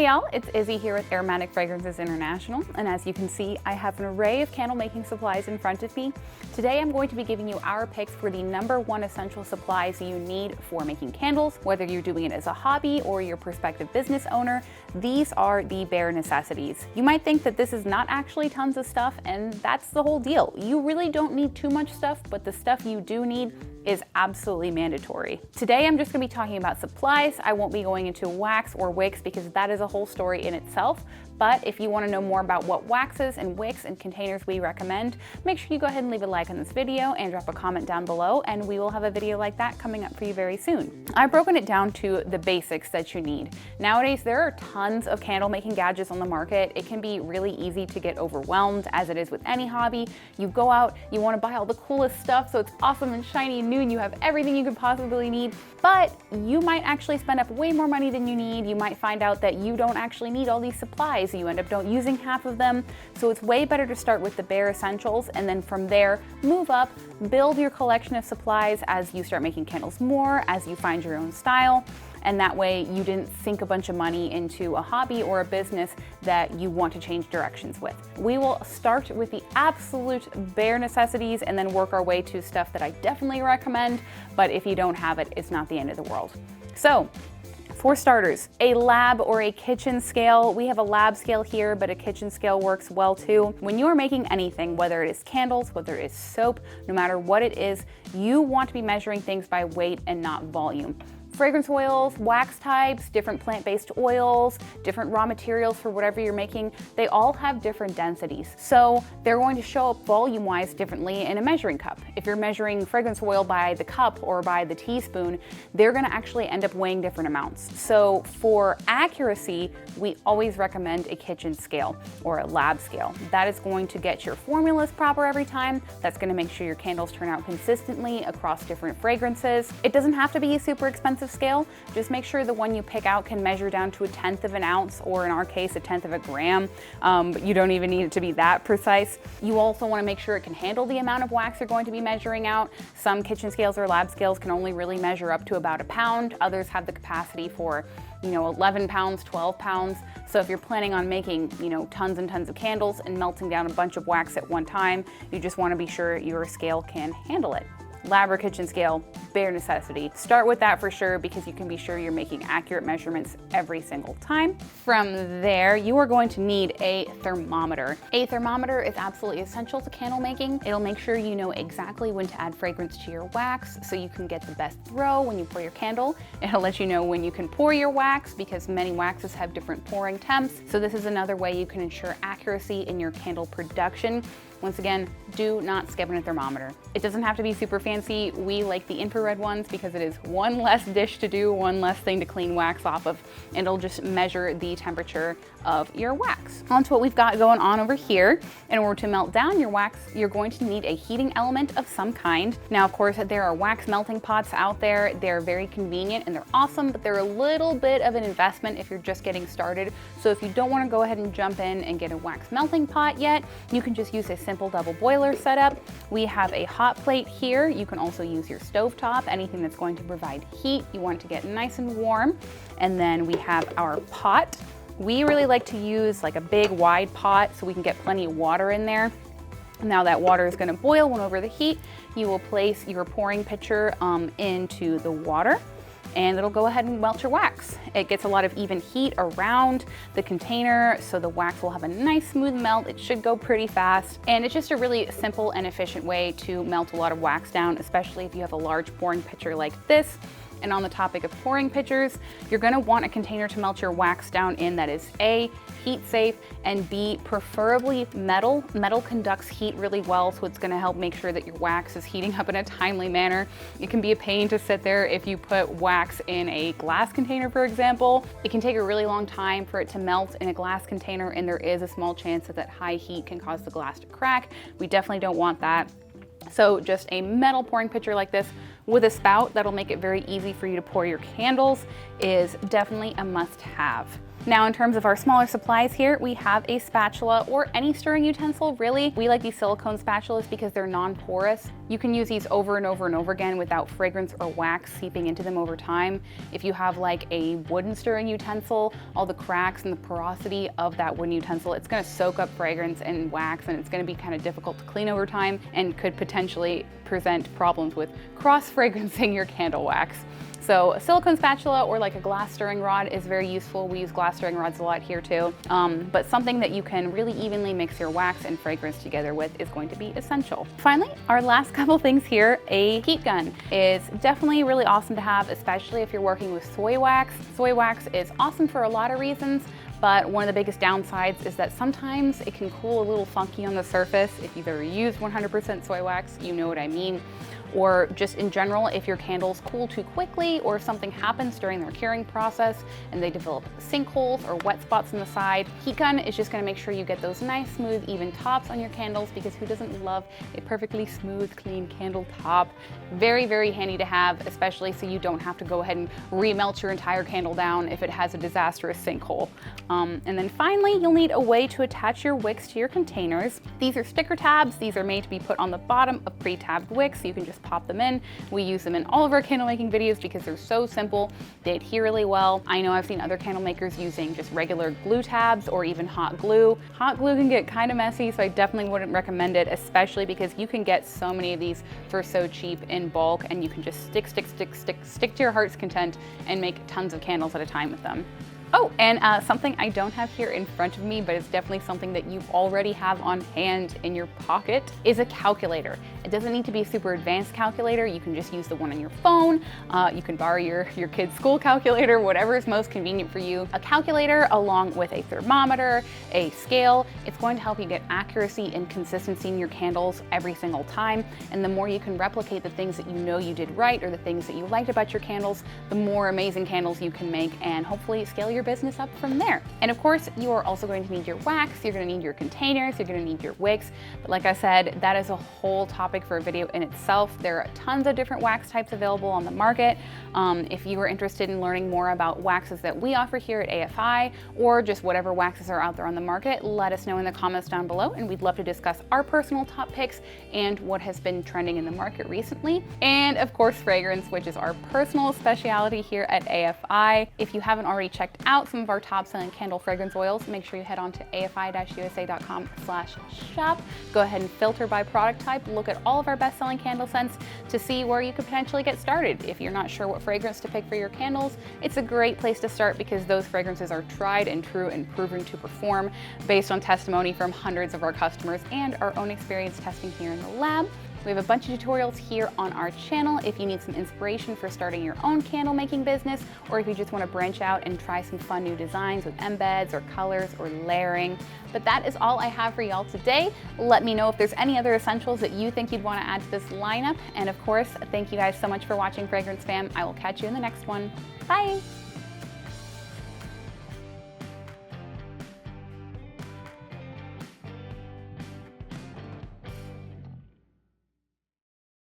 y'all, it's Izzy here with Aromatic Fragrances International, and as you can see, I have an array of candle making supplies in front of me. Today I'm going to be giving you our picks for the #1 essential supplies you need for making candles. Whether you're doing it as a hobby or your prospective business owner, these are the bare necessities. You might think that this is not actually tons of stuff, and that's the whole deal. You really don't need too much stuff, but the stuff you do need is absolutely mandatory. Today I'm just going to be talking about supplies. I won't be going into wax or wicks because that is a whole story in itself. But if you want to know more about what waxes and wicks and containers we recommend, make sure you go ahead and leave a like on this video and drop a comment down below, and we will have a video like that coming up for you very soon. I've broken it down to the basics that you need. Nowadays, there are tons of candle making gadgets on the market. It can be really easy to get overwhelmed, as it is with any hobby. You go out, you want to buy all the coolest stuff so it's awesome and shiny and new and you have everything you could possibly need, but you might actually spend up way more money than you need. You might find out that you don't actually need all these supplies. You end up don't using half of them. So it's way better to start with the bare essentials and then from there move up, build your collection of supplies as you start making candles more, as you find your own style. And that way you didn't sink a bunch of money into a hobby or a business that you want to change directions with. We will start with the absolute bare necessities and then work our way to stuff that I definitely recommend, but if you don't have it, it's not the end of the world. So, for starters, a lab or a kitchen scale. We have a lab scale here, but a kitchen scale works well too. When you are making anything, whether it is candles, whether it is soap, no matter what it is, you want to be measuring things by weight and not volume. Fragrance oils, wax types, different plant-based oils, different raw materials for whatever you're making, they all have different densities. So they're going to show up volume-wise differently in a measuring cup. If you're measuring fragrance oil by the cup or by the teaspoon, they're gonna actually end up weighing different amounts. So for accuracy, we always recommend a kitchen scale or a lab scale. That is going to get your formulas proper every time. That's gonna make sure your candles turn out consistently across different fragrances. It doesn't have to be a super expensive scale. Just make sure the one you pick out can measure down to 1/10 of an ounce, or in our case, 1/10 of a gram. But you don't even need it to be that precise. You also want to make sure it can handle the amount of wax you're going to be measuring out. Some kitchen scales or lab scales can only really measure up to about 1 pound. Others have the capacity for 11 pounds, 12 pounds. So if you're planning on making, tons and tons of candles and melting down a bunch of wax at one time, you just want to be sure your scale can handle it. Lab or kitchen scale, bare necessity. Start with that for sure because you can be sure you're making accurate measurements every single time. From there, you are going to need a thermometer. A thermometer is absolutely essential to candle making. It'll make sure you know exactly when to add fragrance to your wax so you can get the best throw when you pour your candle. It'll let you know when you can pour your wax because many waxes have different pouring temps. So this is another way you can ensure accuracy in your candle production. Once again, do not skip on a thermometer. It doesn't have to be super fancy. We like the infrared ones because it is one less dish to do, one less thing to clean wax off of, and it'll just measure the temperature of your wax. On to what we've got going on over here. In order to melt down your wax, you're going to need a heating element of some kind. Now, of course, there are wax melting pots out there. They're very convenient and they're awesome, but they're a little bit of an investment if you're just getting started. So if you don't want to go ahead and jump in and get a wax melting pot yet, you can just use a simple double boiler setup. We have a hot plate here. You can also use your stovetop, anything that's going to provide heat. You want it to get nice and warm. And then we have our pot. We really like to use like a big wide pot so we can get plenty of water in there. Now that water is going to boil when over the heat. You will place your pouring pitcher into the water, and it'll go ahead and melt your wax. It gets a lot of even heat around the container, so the wax will have a nice smooth melt. It should go pretty fast, and it's just a really simple and efficient way to melt a lot of wax down, especially if you have a large pouring pitcher like this. And on the topic of pouring pitchers, you're gonna want a container to melt your wax down in that is A, heat safe, and B, preferably metal. Metal conducts heat really well, so it's gonna help make sure that your wax is heating up in a timely manner. It can be a pain to sit there if you put wax in a glass container, for example. It can take a really long time for it to melt in a glass container, and there is a small chance that high heat can cause the glass to crack. We definitely don't want that. So just a metal pouring pitcher like this with a spout that'll make it very easy for you to pour your candles is definitely a must-have. Now, in terms of our smaller supplies here, we have a spatula or any stirring utensil, really. We like these silicone spatulas because they're non-porous. You can use these over and over and over again without fragrance or wax seeping into them over time. If you have like a wooden stirring utensil, all the cracks and the porosity of that wooden utensil, it's gonna soak up fragrance and wax, and it's gonna be kind of difficult to clean over time and could potentially present problems with cross-fragrancing your candle wax. So a silicone spatula or like a glass stirring rod is very useful. We use glass stirring rods a lot here too. But something that you can really evenly mix your wax and fragrance together with is going to be essential. Finally, our last couple things here, a heat gun is definitely really awesome to have, especially if you're working with soy wax. Soy wax is awesome for a lot of reasons, but one of the biggest downsides is that sometimes it can cool a little funky on the surface. If you've ever used 100% soy wax, you know what I mean. Or just in general, if your candles cool too quickly or if something happens during their curing process and they develop sinkholes or wet spots on the side, heat gun is just gonna make sure you get those nice, smooth, even tops on your candles, because who doesn't love a perfectly smooth, clean candle top? Very, very handy to have, especially so you don't have to go ahead and remelt your entire candle down if it has a disastrous sinkhole. And then finally, you'll need a way to attach your wicks to your containers. These are sticker tabs. These are made to be put on the bottom of pre-tabbed wicks, so you can just pop them in. We use them in all of our candle making videos because they're so simple. They adhere really well. I know I've seen other candle makers using just regular glue tabs or even hot glue. Hot glue can get kind of messy, so I definitely wouldn't recommend it, especially because you can get so many of these for so cheap in bulk, and you can just stick to your heart's content and make tons of candles at a time with them. Oh, and something I don't have here in front of me, but it's definitely something that you already have on hand in your pocket, is a calculator. It doesn't need to be a super advanced calculator. You can just use the one on your phone. You can borrow your kid's school calculator, whatever is most convenient for you. A calculator along with a thermometer, a scale, it's going to help you get accuracy and consistency in your candles every single time. And the more you can replicate the things that you know you did right or the things that you liked about your candles, the more amazing candles you can make and hopefully scale your business up from there. And of course, you are also going to need your wax, you're going to need your containers, you're going to need your wicks. But like I said, that is a whole topic for a video in itself. There are tons of different wax types available on the market. If you are interested in learning more about waxes that we offer here at AFI, or just whatever waxes are out there on the market, let us know in the comments down below, and we'd love to discuss our personal top picks and what has been trending in the market recently. And of course, fragrance, which is our personal specialty here at AFI. If you haven't already checked out some of our top selling candle fragrance oils, make sure you head on to afi-usa.com/shop. Go ahead and filter by product type, look at all of our best selling candle scents to see where you could potentially get started. If you're not sure what fragrance to pick for your candles, it's a great place to start because those fragrances are tried and true and proven to perform based on testimony from hundreds of our customers and our own experience testing here in the lab. We have a bunch of tutorials here on our channel if you need some inspiration for starting your own candle making business, or if you just want to branch out and try some fun new designs with embeds or colors or layering. But that is all I have for y'all today. Let me know if there's any other essentials that you think you'd want to add to this lineup. And of course, thank you guys so much for watching, Fragrance Fam. I will catch you in the next one. Bye.